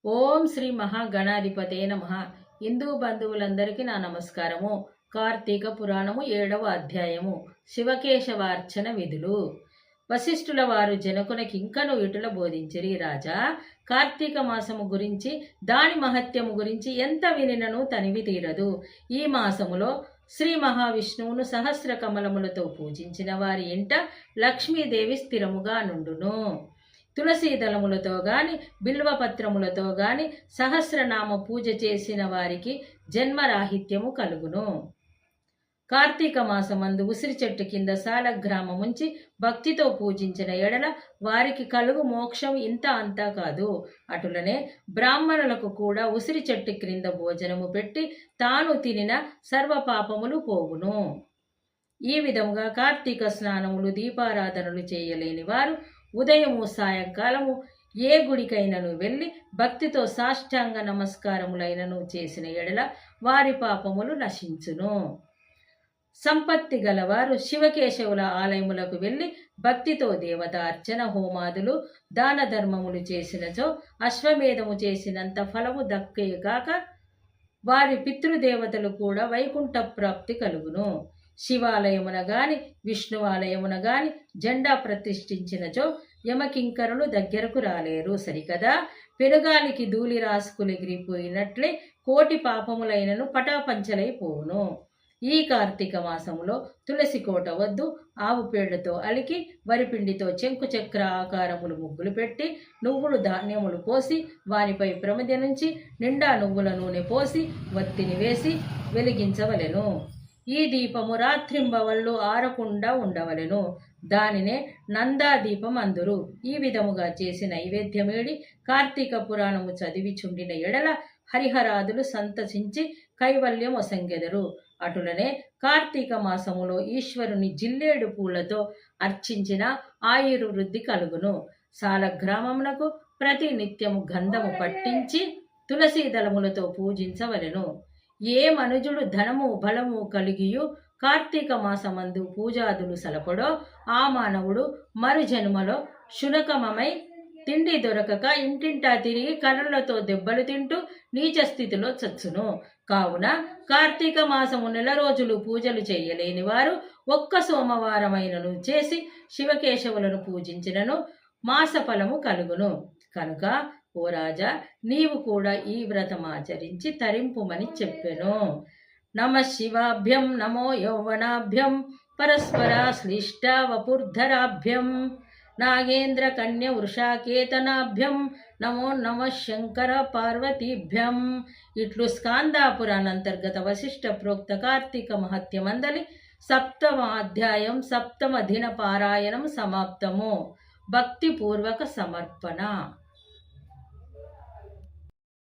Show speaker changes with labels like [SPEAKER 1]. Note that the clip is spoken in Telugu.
[SPEAKER 1] ఓం శ్రీ మహాగణాధిపతే నమః. హిందూ బంధువులందరికీ నా నమస్కారము. కార్తీక పురాణము 7వ అధ్యాయము. శివకేశవార్చన విధులు. వశిష్ఠుల వారు జనకునికి ఇంకను ఇటుల బోధించిరి. రాజా, కార్తీక మాసము గురించి దాని మహత్యము గురించి ఎంత వినినను తనివి తీరదు. ఈ మాసములో శ్రీ మహావిష్ణువును సహస్ర కమలములతో పూజించిన వారి ఇంట లక్ష్మీదేవి స్థిరముగా నుండును. తులసీ దళములతో గాని బిల్వపత్రములతో గాని సహస్రనామ పూజ చేసిన వారికి జన్మరాహిత్యము కలుగును. కార్తీక మాసమందు ఉసిరి చెట్టు కింద సాలగ్రామముంచి భక్తితో పూజించిన ఎడల వారికి కలుగు మోక్షం ఇంత అంతా కాదు. అటులనే బ్రాహ్మణులకు కూడా ఉసిరి చెట్టు క్రింద భోజనము పెట్టి తాను తినిన సర్వపాపములు పోవును. ఈ విధముగా కార్తీక స్నానములు దీపారాధనలు చేయలేని వారు ఉదయము సాయంకాలము ఏ గుడికైనను వెళ్ళి భక్తితో సాష్టాంగ నమస్కారములైనను చేసిన ఎడల వారి పాపములు నశించును. సంపత్తి గలవారు శివకేశవుల ఆలయములకు వెళ్ళి భక్తితో దేవతార్చన హోమాదులు దాన ధర్మములు చేసినచో అశ్వమేధము చేసినంత ఫలము దక్కేగాక వారి పితృదేవతలు కూడా వైకుంఠ ప్రాప్తి కలుగును. శివాలయమున గాని విష్ణువాలయమున గాని జెండా ప్రతిష్ఠించినచో యమకింకరులు దగ్గరకు రాలేరు. సరికదా, పెనుగాలికి ధూళి రాసుకులు ఎగిరిపోయినట్లే కోటి పాపములైనను పటాపంచలైపోవును. ఈ కార్తీక మాసములో తులసి కోట వద్దు ఆవు పేడతో అలికి వరిపిండితో చెంకు చక్ర ఆకారములు ముగ్గులు పెట్టి నువ్వులు ధాన్యములు పోసి వానిపై ప్రమిద నుంచి నిండా నువ్వుల నూనె పోసి వత్తిని వేసి వెలిగించవలెను. ఈ దీపము రాత్రింబవళ్ళు ఆరకుండా ఉండవలెను. దానినే నందాదీపం అందురు. ఈ విధముగా చేసి నైవేద్యమేడి కార్తీక పురాణము చదివి చుండిన ఎడల హరిహరాదులు సంతసించి కైవల్యం ఒసంగెదరు. అటులనే కార్తీక మాసములో ఈశ్వరుని జిల్లేడు పూలతో అర్చించిన ఆయుర్వృద్ధి కలుగును. సాలగ్రామమునకు ప్రతి నిత్యము గంధము పట్టించి తులసీ దళములతో పూజించవలెను. ఏ మనుజుడు ధనము బలము కలిగియు కార్తీక మాసమందు పూజాదులు సలపడో ఆ మానవుడు మరు జన్మలో శునకమై తిండి దొరకక ఇంటింటా తిరిగి కర్రలతో దెబ్బలు తింటూ నీచ స్థితిలో చచ్చును. కావున కార్తీక మాసము 9 రోజులు పూజలు చేయలేని వారు ఒక్క సోమవారమైనను చేసి శివకేశవులను పూజించినను మాసఫలము కలుగును. కనుక ఓ రాజా, నీవు కూడా ఈ వ్రతమాచరించి తరింపుమని చెప్పెను. నమ శివాభ్యం నమో యౌవనాభ్యం పరస్పర శ్లిష్ట వపుర్ధరాభ్యం నాగేంద్ర కన్య వృషాకేతనాభ్యం నమో నమ శంకర పార్వతీభ్యం. ఇట్లు స్కాందాపురాణంతర్గత వశిష్ఠ ప్రోక్త కార్తీక మహత్యమందలి 7వ అధ్యాయం 7వ దిన పారాయణం సమాప్తము. భక్తిపూర్వక సమర్పణ.